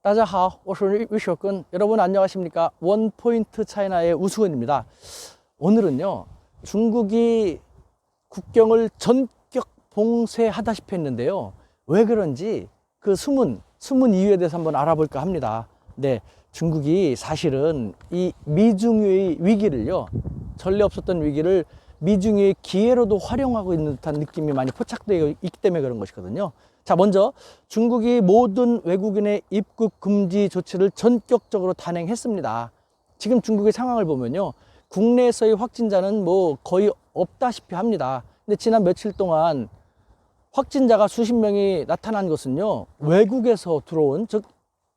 大家好，我是위쇼군. 여러분 안녕하십니까? 원포인트 차이나의 우수근입니다. 오늘은요, 중국이 국경을 전격 봉쇄하다시피 했는데요. 왜 그런지 그 숨은 이유에 대해서 한번 알아볼까 합니다. 네, 중국이 사실은 이 미중유의 위기를요, 전례 없었던 위기를 미중유의 기회로도 활용하고 있는 듯한 느낌이 많이 포착되어 있기 때문에 그런 것이거든요. 자, 먼저 중국이 모든 외국인의 입국 금지 조치를 전격적으로 단행했습니다. 지금 중국의 상황을 보면요, 국내에서의 확진자는 뭐 거의 없다시피 합니다. 근데 지난 며칠 동안 확진자가 수십 명이 나타난 것은요, 외국에서 들어온, 즉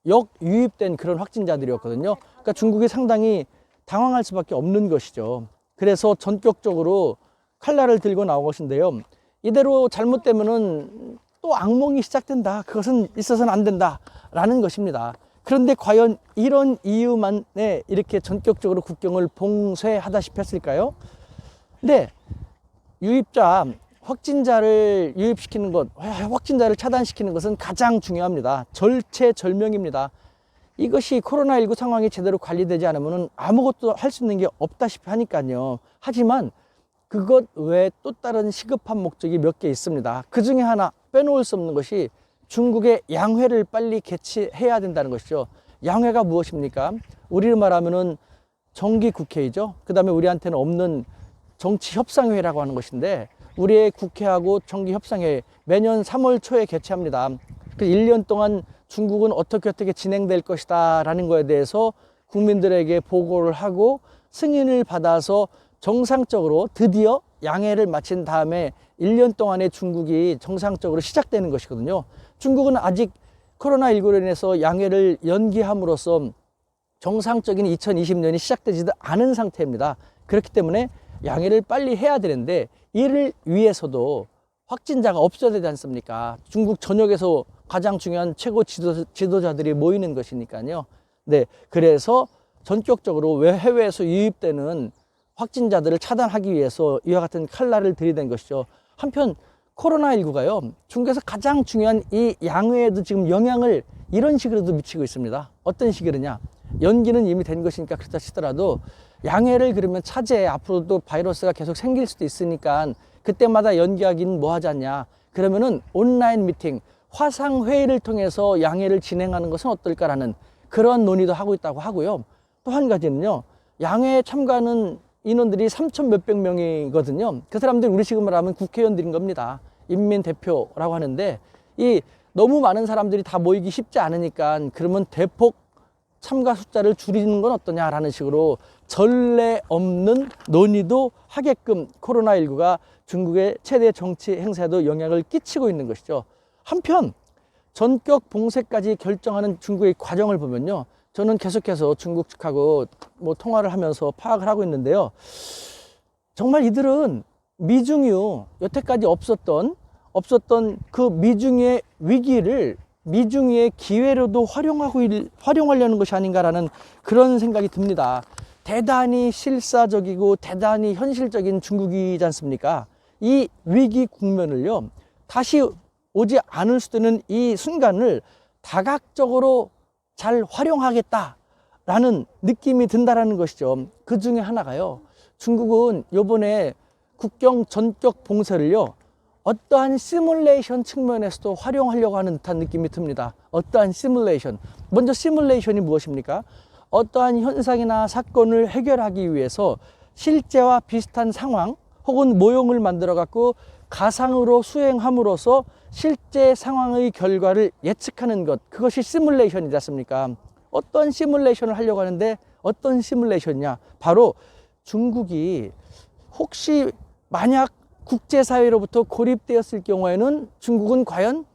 역유입된 그런 확진자들이었거든요. 그러니까 중국이 상당히 당황할 수밖에 없는 것이죠. 그래서 전격적으로 칼날을 들고 나온 것인데요, 이대로 잘못되면은 또 악몽이 시작된다, 그것은 있어서는 안 된다 라는 것입니다. 그런데 과연 이런 이유만에 이렇게 전격적으로 국경을 봉쇄하다시피 했을까요? 네, 유입자, 확진자를 유입시키는 것, 확진자를 차단시키는 것은 가장 중요합니다. 절체절명입니다. 이것이 코로나19 상황이 제대로 관리되지 않으면 아무것도 할 수 있는 게 없다시피 하니까요. 하지만 그것 외에 또 다른 시급한 목적이 몇 개 있습니다. 그 중에 하나 빼놓을 수 없는 것이 중국의 양회를 빨리 개최해야 된다는 것이죠. 양회가 무엇입니까? 우리로 말하면은 정기국회이죠. 그 다음에 우리한테는 없는 정치협상회라고 하는 것인데, 우리의 국회하고 정기협상회 매년 3월 초에 개최합니다. 그 1년 동안 중국은 어떻게 진행될 것이다 라는 거에 대해서 국민들에게 보고를 하고 승인을 받아서 정상적으로 드디어 양해를 마친 다음에 1년 동안의 중국이 정상적으로 시작되는 것이거든요. 중국은 아직 코로나19로 인해서 양해를 연기함으로써 정상적인 2020년이 시작되지도 않은 상태입니다. 그렇기 때문에 양해를 빨리 해야 되는데, 이를 위해서도 확진자가 없어야 되지 않습니까? 중국 전역에서 가장 중요한 최고 지도자들이 모이는 것이니까요. 네, 그래서 전격적으로 해외에서 유입되는 확진자들을 차단하기 위해서 이와 같은 칼날을 들이댄 것이죠. 한편 코로나19가요, 중국에서 가장 중요한 이 양회에도 지금 영향을 이런 식으로도 미치고 있습니다. 어떤 식으로냐, 연기는 이미 된 것이니까 그렇다 치더라도 양회를 그러면 차제에 앞으로도 바이러스가 계속 생길 수도 있으니까 그때마다 연기하기는 뭐 하지 않냐, 그러면은 온라인 미팅, 화상회의를 통해서 양회를 진행하는 것은 어떨까라는 그런 논의도 하고 있다고 하고요. 또 한 가지는요, 양회에 참가하는 인원들이 3천 몇백 명이거든요. 그 사람들이 우리식으로 하면 국회의원들인 겁니다. 인민대표라고 하는데, 이 너무 많은 사람들이 다 모이기 쉽지 않으니까 그러면 대폭 참가 숫자를 줄이는 건 어떠냐라는 식으로 전례 없는 논의도 하게끔 코로나19가 중국의 최대 정치 행사에도 영향을 끼치고 있는 것이죠. 한편 전격 봉쇄까지 결정하는 중국의 과정을 보면요, 저는 계속해서 중국 측하고 통화를 하면서 파악을 하고 있는데요, 정말 이들은 미중유, 여태까지 없었던 그 미중유의 위기를 미중유의 기회로도 활용하려는 것이 아닌가라는 그런 생각이 듭니다. 대단히 실사적이고 대단히 현실적인 중국이지 않습니까? 이 위기 국면을요, 다시 오지 않을 수도 있는 이 순간을 다각적으로 잘 활용하겠다라는 느낌이 든다라는 것이죠. 그 중에 하나가요, 중국은 이번에 국경 전격 봉쇄를요, 어떠한 시뮬레이션 측면에서도 활용하려고 하는 듯한 느낌이 듭니다. 어떠한 시뮬레이션, 먼저 시뮬레이션이 무엇입니까? 어떠한 현상이나 사건을 해결하기 위해서 실제와 비슷한 상황 혹은 모형을 만들어 갖고 가상으로 수행함으로써 실제 상황의 결과를 예측하는 것, 그것이 시뮬레이션이지 않습니까? 어떤 시뮬레이션을 하려고 하는데, 어떤 시뮬레이션이냐, 바로 중국이 혹시 만약 국제사회로부터 고립되었을 경우에는 중국은 과연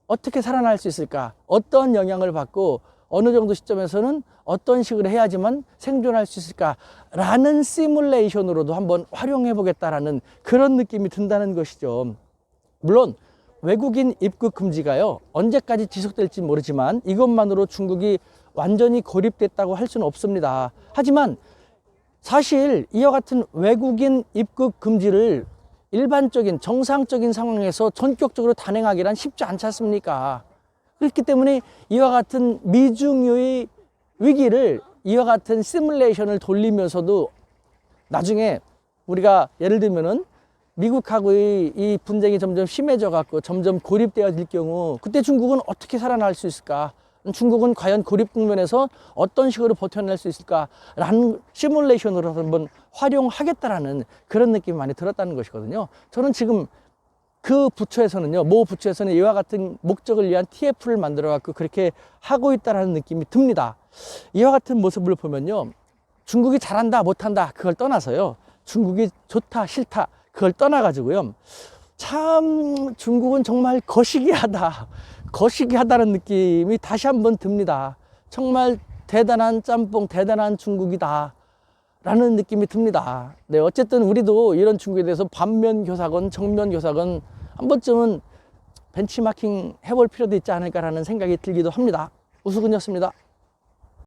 어떻게 살아날 수 있을까, 어떤 영향을 받고 어느 정도 시점에서는 어떤 식으로 해야지만 생존할 수 있을까 라는 시뮬레이션으로도 한번 활용해 보겠다라는 그런 느낌이 든다는 것이죠. 물론 외국인 입국 금지가요, 언제까지 지속될지 모르지만 이것만으로 중국이 완전히 고립됐다고 할 수는 없습니다. 하지만 사실 이와 같은 외국인 입국 금지를 일반적인 정상적인 상황에서 전격적으로 단행하기란 쉽지 않지 않습니까? 그렇기 때문에 이와 같은 미중유의 위기를 이와 같은 시뮬레이션을 돌리면서도 나중에 우리가 예를 들면은 미국하고의 이 분쟁이 점점 심해져 갖고 점점 고립되어질 경우 그때 중국은 어떻게 살아날 수 있을까? 중국은 과연 고립 국면에서 어떤 식으로 버텨낼 수 있을까라는 시뮬레이션으로 한번 활용하겠다라는 그런 느낌이 많이 들었다는 것이거든요. 저는 지금 그 부처에서는요, 모 부처에서는 이와 같은 목적을 위한 TF를 만들어 갖고 그렇게 하고 있다라는 느낌이 듭니다. 이와 같은 모습을 보면요, 중국이 잘한다 못한다 그걸 떠나서요, 중국이 좋다 싫다 그걸 떠나가지고요, 참 중국은 정말 거시기하다는 느낌이 다시 한번 듭니다. 정말 대단한 짬뽕, 대단한 중국이다 라는 느낌이 듭니다. 네, 어쨌든 우리도 이런 중국에 대해서 반면 교사건 정면 교사건 한 번쯤은 벤치마킹 해볼 필요도 있지 않을까라는 생각이 들기도 합니다. 우수근이었습니다.